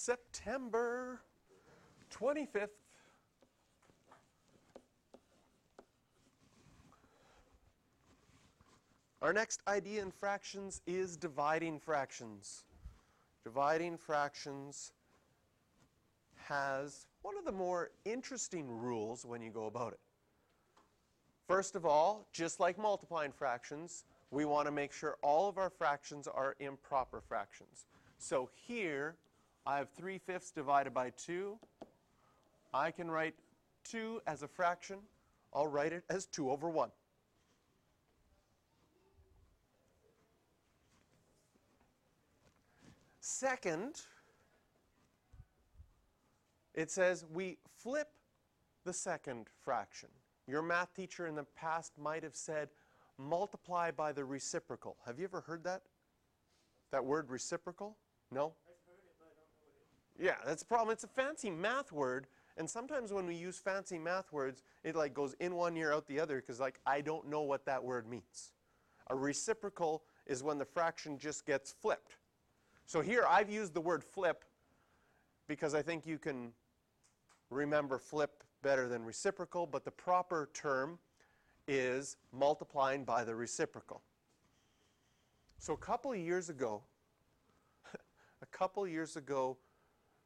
September 25th. Our next idea in fractions is dividing fractions. Dividing fractions has one of the more interesting rules when you go about it. First of all, just like multiplying fractions, we want to make sure all of our fractions are improper fractions. So here, I have 3/5 divided by 2. I can write 2 as a fraction. I'll write it as 2 over 1. Second, it says we flip the second fraction. Your math teacher in the past might have said multiply by the reciprocal. Have you ever heard that? That word reciprocal? No? I've heard it, but I don't know what it is. Yeah, that's the problem. It's a fancy math word, and sometimes when we use fancy math words, it like goes in one ear out the other because like I don't know what that word means. A reciprocal is when the fraction just gets flipped. So here I've used the word flip because I think you can remember flip better than reciprocal, but the proper term is multiplying by the reciprocal. So a couple of years ago,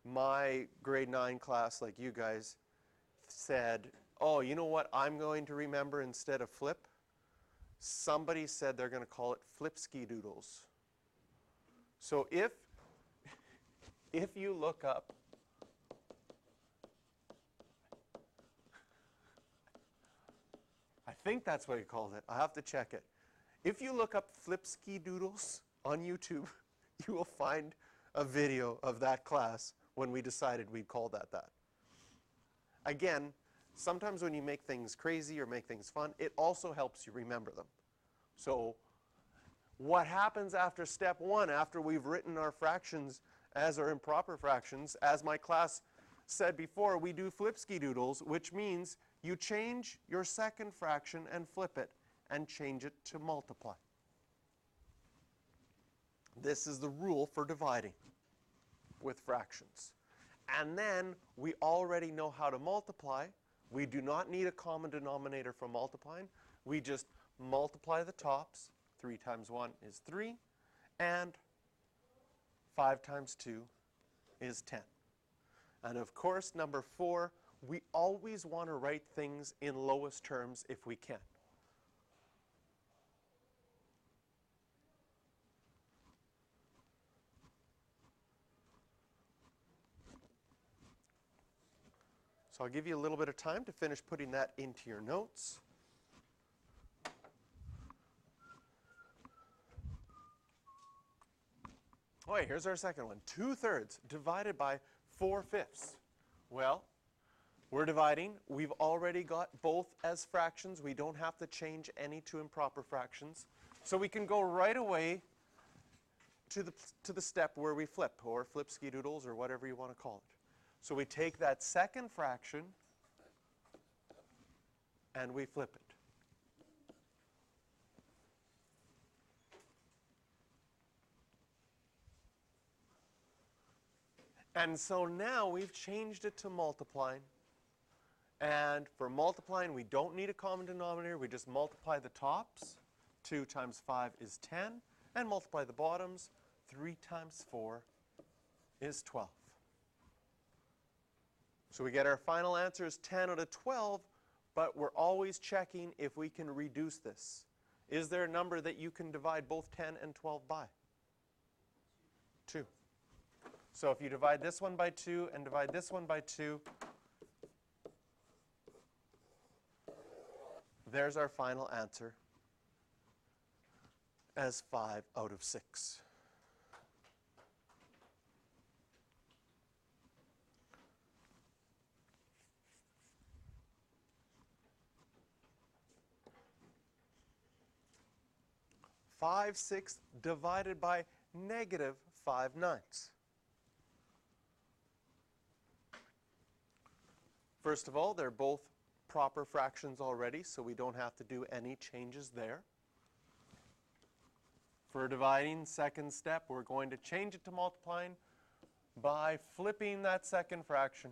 my grade 9 class, like you guys, said, oh, you know what I'm going to remember instead of flip? Somebody said they're going to call it flipski doodles. So if you look up I think that's what he called it. I have to check it. If you look up flipski doodles on YouTube, you will find a video of that class when we decided we'd call that that. Again, sometimes when you make things crazy or make things fun, it also helps you remember them. So what happens after step 1, after we've written our fractions as our improper fractions? As my class said before, we do flipski doodles, which means you change your second fraction and flip it and change it to multiply. This is the rule for dividing with fractions. And then we already know how to multiply. We do not need a common denominator for multiplying. We just multiply the tops. 3 times 1 is 3, and 5 times 2 is 10. And of course, number 4, we always want to write things in lowest terms if we can. So I'll give you a little bit of time to finish putting that into your notes. Oh, wait, here's our second one. 2/3 divided by 4/5. Well, we're dividing. We've already got both as fractions. We don't have to change any to improper fractions. So we can go right away to the step where we flip, or flipski doodles, or whatever you want to call it. So we take that second fraction and we flip it. And so now we've changed it to multiplying. And for multiplying, we don't need a common denominator. We just multiply the tops. 2 times 5 is 10. And multiply the bottoms. 3 times 4 is 12. So we get our final answer is 10 out of 12, but we're always checking if we can reduce this. Is there a number that you can divide both 10 and 12 by? 2. So if you divide this one by 2 and divide this one by 2, there's our final answer as 5 out of 6. (5/6) divided by -5/9. First of all, they're both proper fractions already, so we don't have to do any changes there. For dividing, second step, we're going to change it to multiplying. by flipping that second fraction.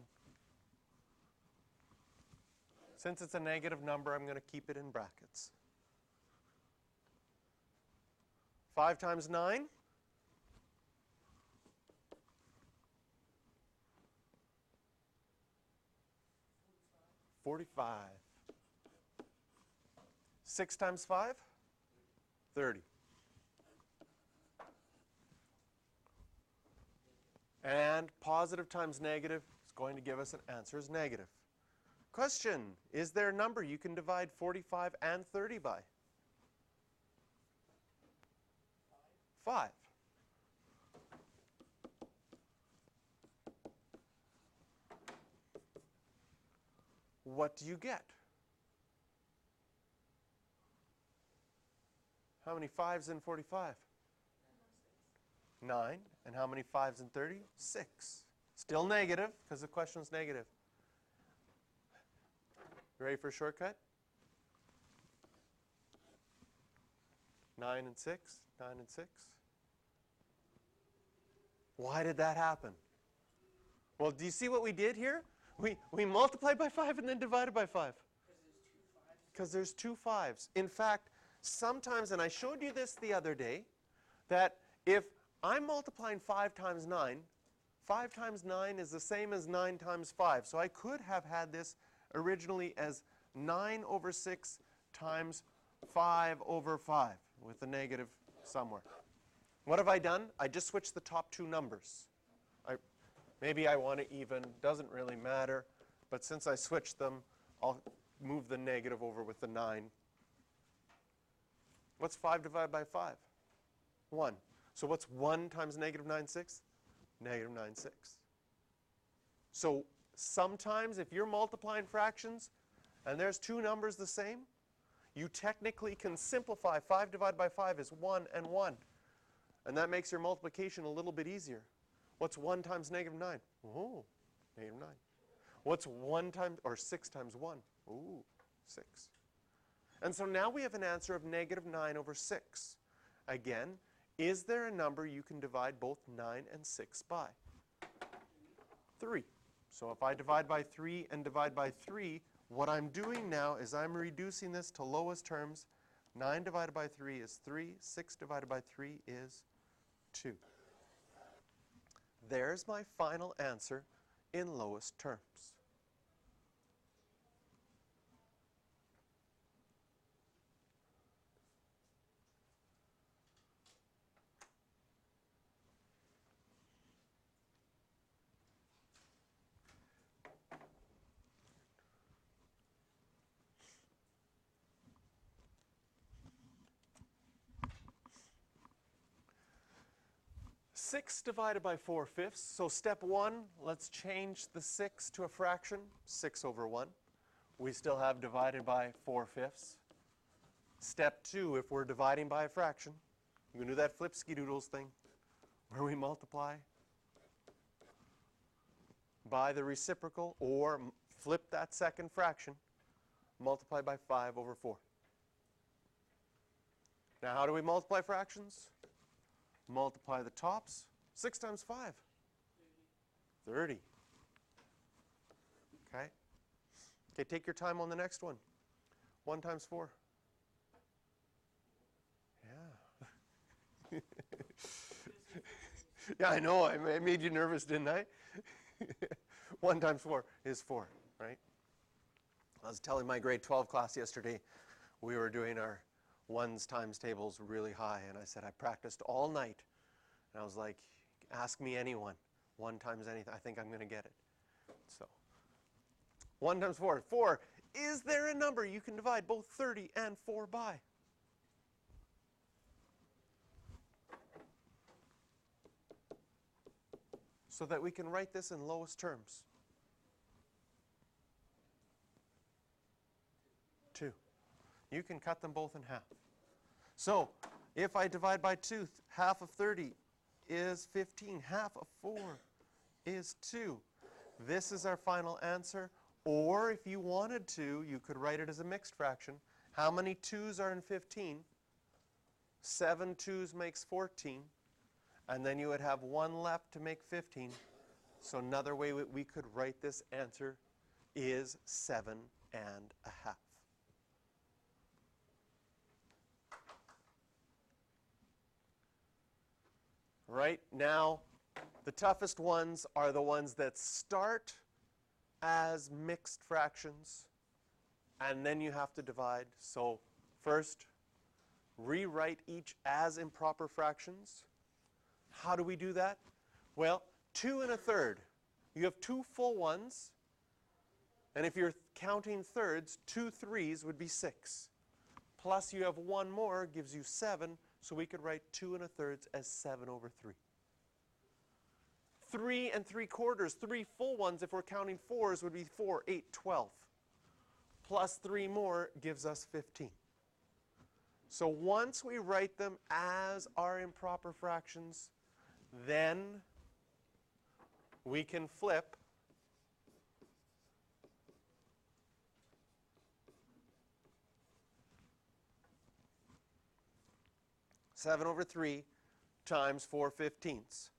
Since it's a negative number, I'm going to keep it in brackets. 5 times 9? 45. 6 times 5? 30. And positive times negative is going to give us an answer as negative. Question, is there a number you can divide 45 and 30 by? 5. What do you get? How many 5s in 45? 9. And how many 5s in 30? 6. Still negative, because the question is negative. Ready for a shortcut? 9 and 6, 9 and 6. Why did that happen? Well, do you see what we did here? We multiplied by 5 and then divided by 5. Because there's 2 5s. In fact, sometimes, and I showed you this the other day, that if I'm multiplying 5 times 9, 5 times 9 is the same as 9 times 5. So I could have had this originally as 9 over 6 times 5 over 5 with a negative somewhere. What have I done? I just switched the top 2 numbers. Maybe I want to even, doesn't really matter, but since I switched them, I'll move the negative over with the 9. What's 5 divided by 5? 1. So what's 1 times negative 9 6? Negative 9 6. So sometimes if you're multiplying fractions and there's 2 numbers the same, you technically can simplify 5 divided by 5 is 1 and 1. And that makes your multiplication a little bit easier. What's 1 times negative 9? Oh, negative 9. What's 1 times, or 6 times 1? Ooh, 6. And so now we have an answer of negative 9 over 6. Again, is there a number you can divide both 9 and 6 by? 3. So if I divide by 3 and divide by 3, what I'm doing now is I'm reducing this to lowest terms. 9 divided by 3 is 3. 6 divided by 3 is 2. There's my final answer in lowest terms. Six divided by 4/5. So step 1, let's change the 6 to a fraction, 6 over 1. We still have divided by 4/5. Step 2, if we're dividing by a fraction, we can do that flip ski-doodles thing where we multiply by the reciprocal or flip that second fraction, multiply by 5 over 4. Now how do we multiply fractions? Multiply the tops. 6 times 5? 30. Okay? Okay, take your time on the next one. 1 times 4. Yeah. Yeah, I know. I made you nervous, didn't I? 1 times 4 is 4, right? I was telling my grade 12 class yesterday, we were doing our ones times tables really high, and I said I practiced all night, and I was like, ask me anyone, 1 times anything, I think I'm going to get it. So 1 times 4, 4. Is there a number you can divide both 30 and 4 by? So that we can write this in lowest terms. 2. You can cut them both in half. So if I divide by 2, half of 30 is 15. Half of 4 is 2. This is our final answer. Or if you wanted to, you could write it as a mixed fraction. How many 2's are in 15? 7 2's makes 14. And then you would have 1 left to make 15. So another way we could write this answer is 7 and a half. Right now, the toughest ones are the ones that start as mixed fractions, and then you have to divide. So first, rewrite each as improper fractions. How do we do that? Well, 2 1/3. You have 2 full ones, and if you're counting thirds, 2 3s would be 6. Plus you have 1 more, gives you 7, so we could write 2 1/3 as 7/3. 3 3/4, 3 full ones, if we're counting 4s, would be 4, 8, 12. Plus 3 more gives us 15. So once we write them as our improper fractions, then we can flip seven over 3 times 4/15.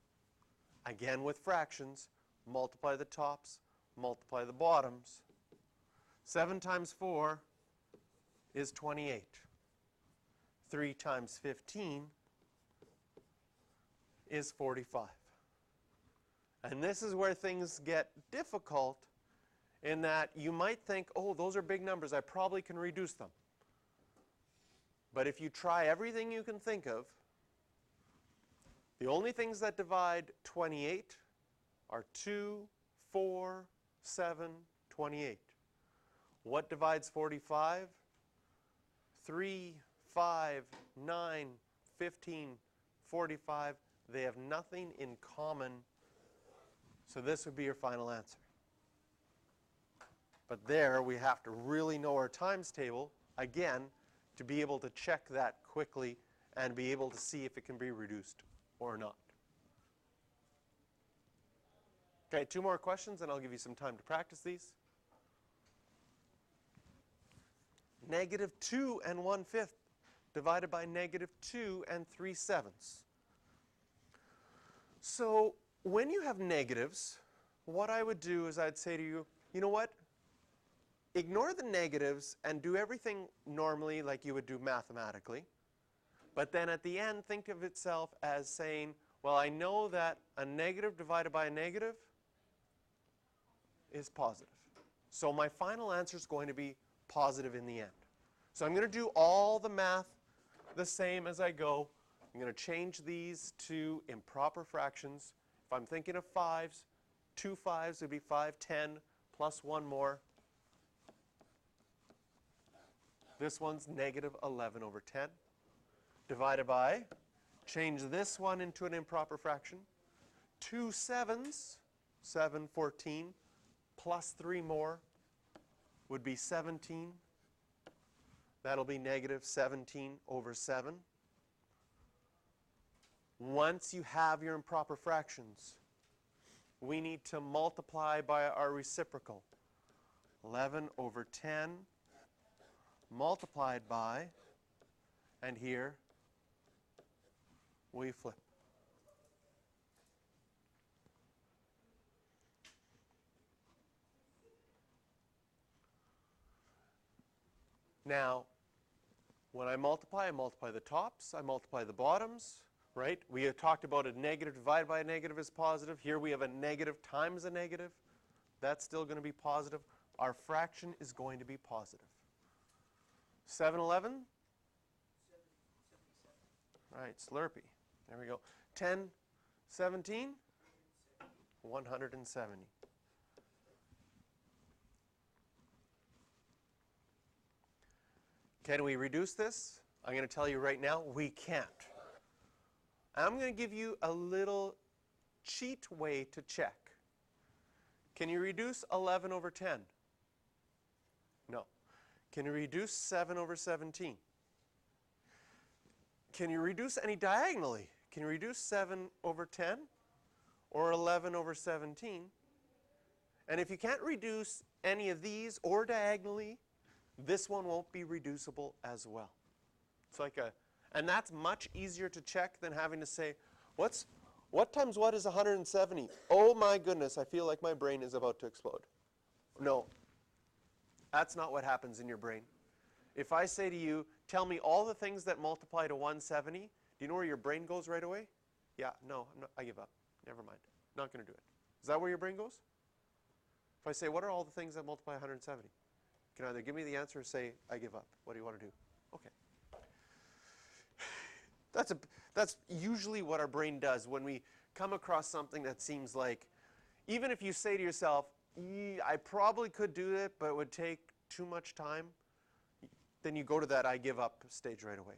Again with fractions, multiply the tops, multiply the bottoms. 7 times 4 is 28. 3 times 15 is 45. And this is where things get difficult in that you might think, oh, those are big numbers, I probably can reduce them. But if you try everything you can think of, the only things that divide 28 are 2, 4, 7, 28. What divides 45? 3, 5, 9, 15, 45. They have nothing in common. So this would be your final answer. But there we have to really know our times table, again, to be able to check that quickly and be able to see if it can be reduced or not. Okay, 2 more questions and I'll give you some time to practice these. -2 1/5 divided by -2 3/7. So when you have negatives, what I would do is I'd say to you, you know what? Ignore the negatives and do everything normally like you would do mathematically. But then at the end, think of itself as saying, well, I know that a negative divided by a negative is positive. So my final answer is going to be positive in the end. So I'm going to do all the math the same as I go. I'm going to change these to improper fractions. If I'm thinking of 5s, 2 5s would be 5, 10, plus 1 more. This one's -11/10. Divided by, change this one into an improper fraction. 2 7s, 7, 14, plus 3 more would be 17. That'll be -17/7. Once you have your improper fractions, we need to multiply by our reciprocal. 11/10 multiplied by, and here we flip. Now, when I multiply the tops, I multiply the bottoms, right? We have talked about a negative divided by a negative is positive. Here we have a negative times a negative. That's still going to be positive. Our fraction is going to be positive. 7/11? Right, Slurpee. There we go. 10, 17? 170. Can we reduce this? I'm going to tell you right now, we can't. I'm going to give you a little cheat way to check. Can you reduce 11/10? No. Can you reduce 7/17? Can you reduce any diagonally? Can you reduce 7/10 or 11/17? And if you can't reduce any of these or diagonally, this one won't be reducible as well. It's like and that's much easier to check than having to say, what's What times what is 170? Oh my goodness, I feel like my brain is about to explode. No, that's not what happens in your brain. If I say to you, tell me all the things that multiply to 170, do you know where your brain goes right away? Yeah, no, I give up. Never mind. Not going to do it. Is that where your brain goes? If I say, what are all the things that multiply 170? You can either give me the answer or say, I give up. What do you want to do? Okay. That's usually what our brain does when we come across something that seems like, even if you say to yourself, I probably could do it, but it would take too much time, then you go to that I give up stage right away.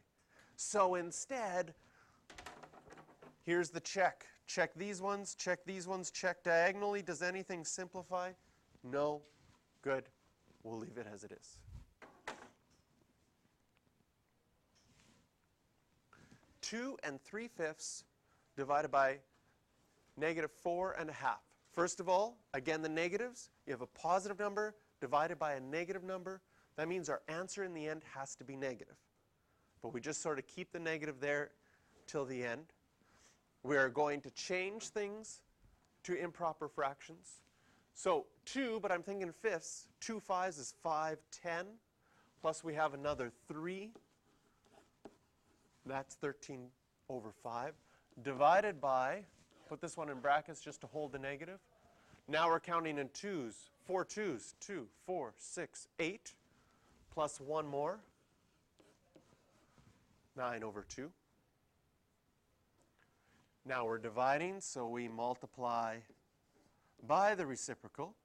So instead, here's the check. Check these ones, check diagonally. Does anything simplify? No. Good. We'll leave it as it is. 2 3/5 divided by -4 1/2. First of all, again, the negatives. You have a positive number divided by a negative number. That means our answer in the end has to be negative. But we just sort of keep the negative there till the end. We are going to change things to improper fractions. So 2, but I'm thinking fifths. 2 5s is 5/10. Plus we have another 3. That's 13/5. Divided by, put this one in brackets just to hold the negative. Now we're counting in 2s. 4 2s. 2, 4, 6, 8. Plus 1 more. 9/2. Now we're dividing, so we multiply by the reciprocal.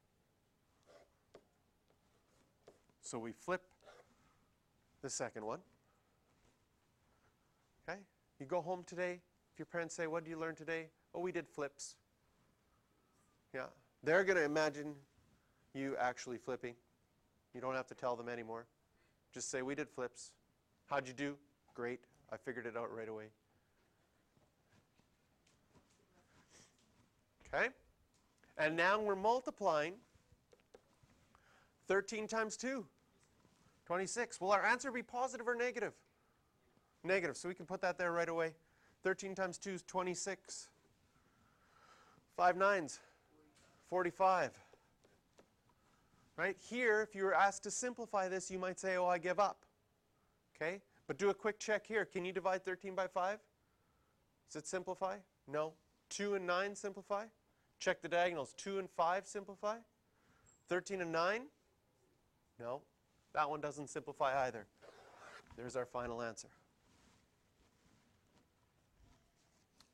So we flip the second one. Okay? You go home today, if your parents say, what did you learn today? Oh, we did flips. Yeah. They're going to imagine you actually flipping. You don't have to tell them anymore. Just say, we did flips. How'd you do? Great. I figured it out right away. Okay? And now we're multiplying 13 times 2, 26. Will our answer be positive or negative? Negative, so we can put that there right away. 13 times 2 is 26. 5 9s, 45. Right? Here, if you were asked to simplify this, you might say, oh, I give up. Okay? But do a quick check here. Can you divide 13 by 5? Does it simplify? No. 2 and 9 simplify? Check the diagonals. 2 and 5 simplify? 13 and 9? No. That one doesn't simplify either. There's our final answer.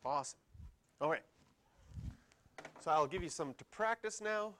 Awesome. All right. So I'll give you some to practice now.